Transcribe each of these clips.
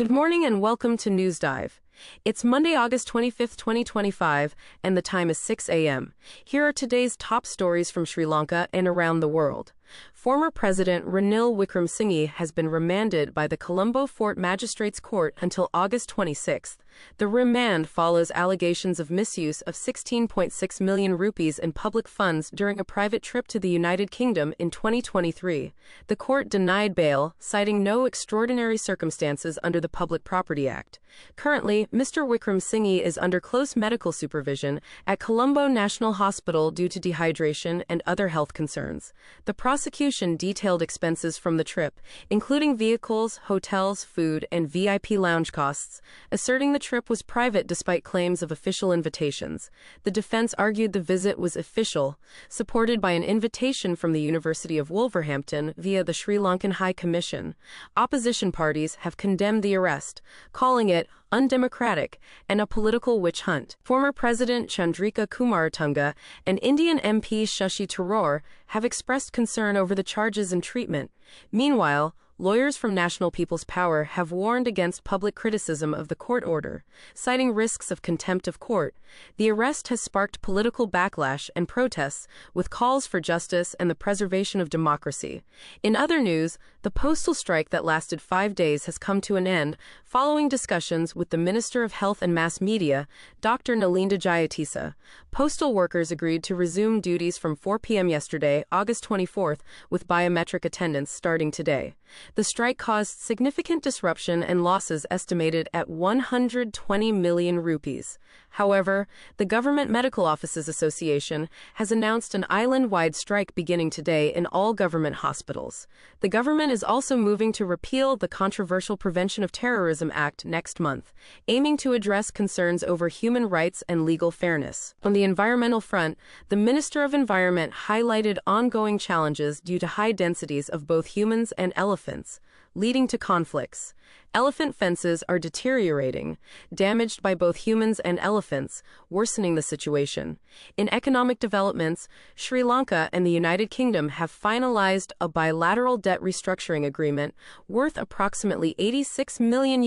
Good morning and welcome to NewsDive. It's Monday, August 25th, 2025, and the time is 6 a.m. Here are today's top stories from Sri Lanka and around the world. Former President Ranil Wickremesinghe has been remanded by the Colombo Fort Magistrates Court until August 26th. The remand follows allegations of misuse of 16.6 million rupees in public funds during a private trip to the United Kingdom in 2023. The court denied bail, citing no extraordinary circumstances under the Public Property Act. Currently, Mr. Wickremesinghe is under close medical supervision at Colombo National Hospital due to dehydration and other health concerns. The prosecution detailed expenses from the trip, including vehicles, hotels, food, and VIP lounge costs, asserting the trip was private despite claims of official invitations. The defense argued the visit was official, supported by an invitation from the University of Wolverhampton via the Sri Lankan High Commission. Opposition parties have condemned the arrest, calling it undemocratic and a political witch hunt. Former President Chandrika Kumaratunga and Indian MP Shashi Tharoor have expressed concern over the charges and treatment. Meanwhile, lawyers from National People's Power have warned against public criticism of the court order, citing risks of contempt of court. The arrest has sparked political backlash and protests, with calls for justice and the preservation of democracy. In other news, the postal strike that lasted 5 days has come to an end, following discussions with the Minister of Health and Mass Media, Dr. Nalinda Jayatissa. Postal workers agreed to resume duties from 4 p.m. yesterday, August 24th, with biometric attendance starting today. The strike caused significant disruption and losses estimated at 120 million rupees. However, the Government Medical Officers Association has announced an island-wide strike beginning today in all government hospitals. The government is also moving to repeal the controversial Prevention of Terrorism Act next month, aiming to address concerns over human rights and legal fairness. On the environmental front, the Minister of Environment highlighted ongoing challenges due to high densities of both humans and elephants, leading to conflicts. Elephant fences are deteriorating, damaged by both humans and elephants, worsening the situation. In economic developments, Sri Lanka and the United Kingdom have finalized a bilateral debt restructuring agreement worth approximately $86 million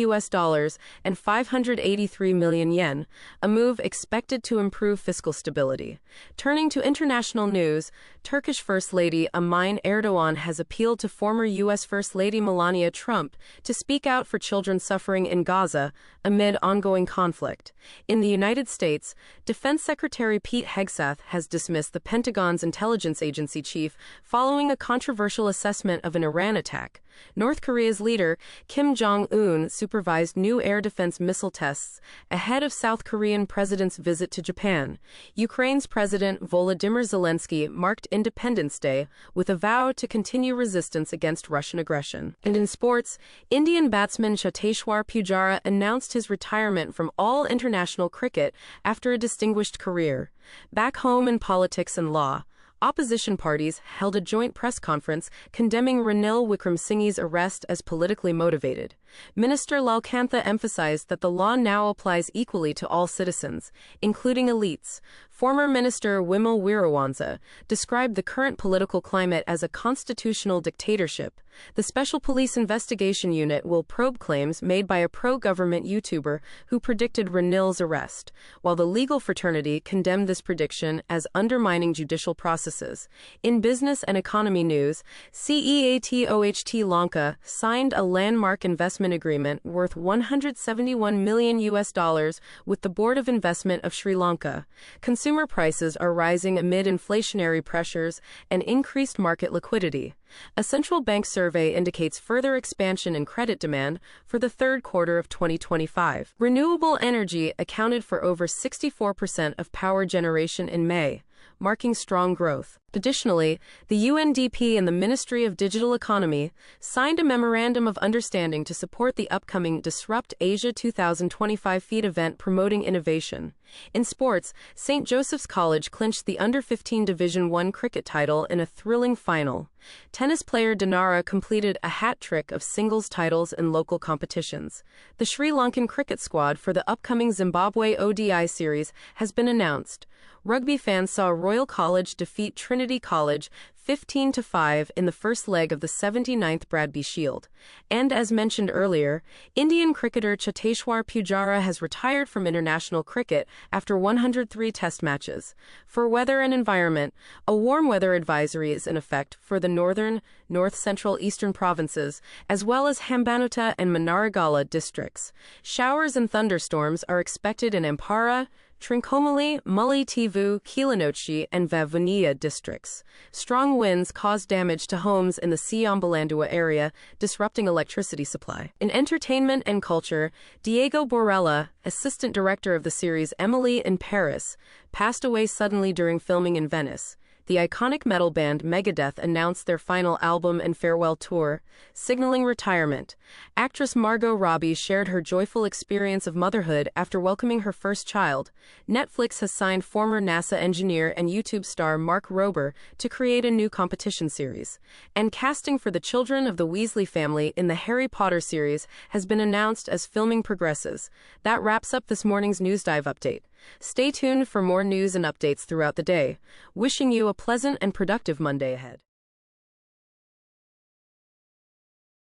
and 583 million yen, a move expected to improve fiscal stability. Turning to international news, Turkish First Lady Emine Erdogan has appealed to former U.S. First Lady Melania Trump to speak out for children suffering in Gaza amid ongoing conflict. In the United States, Defense Secretary Pete Hegseth has dismissed the Pentagon's intelligence agency chief following a controversial assessment of an Iran attack. North Korea's leader, Kim Jong-un, supervised new air defense missile tests ahead of South Korean president's visit to Japan. Ukraine's President Volodymyr Zelensky marked Independence Day with a vow to continue resistance against Russian aggression. And in sports, Indian batsman Cheteshwar Pujara announced his retirement from all international cricket after a distinguished career. Back home in politics and law, opposition parties held a joint press conference condemning Ranil Wickremesinghe's arrest as politically motivated. Minister Lalkantha emphasized that the law now applies equally to all citizens, including elites. Former Minister Wimal Wirawansa described the current political climate as a constitutional dictatorship. The Special Police Investigation Unit will probe claims made by a pro-government YouTuber who predicted Ranil's arrest, while the legal fraternity condemned this prediction as undermining judicial processes. In business and economy news, CEATOHT Lanka signed a landmark investment agreement worth $171 million with the Board of Investment of Sri Lanka. Consumer prices are rising amid inflationary pressures and increased market liquidity. A central bank survey indicates further expansion in credit demand for the third quarter of 2025. Renewable energy accounted for over 64% of power generation in May, marking strong growth. Additionally, the UNDP and the Ministry of Digital Economy signed a memorandum of understanding to support the upcoming Disrupt Asia 2025 FEED event promoting innovation. In sports, St. Joseph's College clinched the Under-15 Division I cricket title in a thrilling final. Tennis player Dinara completed a hat trick of singles titles in local competitions. The Sri Lankan cricket squad for the upcoming Zimbabwe ODI series has been announced. Rugby fans saw Royal College defeat Trinity College 15-5 in the first leg of the 79th Bradby Shield. And as mentioned earlier, Indian cricketer Cheteshwar Pujara has retired from international cricket after 103 test matches. For weather and environment, a warm weather advisory is in effect for the northern, north-central eastern provinces, as well as Hambantota and Manaragala districts. Showers and thunderstorms are expected in Ampara, Trincomalee, Mullitivu, Kilinochchi, and Vavuniya districts. Strong winds caused damage to homes in the Siambalandua area, disrupting electricity supply. In entertainment and culture, Diego Borrella, assistant director of the series Emily in Paris, passed away suddenly during filming in Venice. The iconic metal band Megadeth announced their final album and farewell tour, signaling retirement. Actress Margot Robbie shared her joyful experience of motherhood after welcoming her first child. Netflix has signed former NASA engineer and YouTube star Mark Rober to create a new competition series. And casting for the children of the Weasley family in the Harry Potter series has been announced as filming progresses. That wraps up this morning's NewsDive update. Stay tuned for more news and updates throughout the day. Wishing you a pleasant and productive Monday ahead.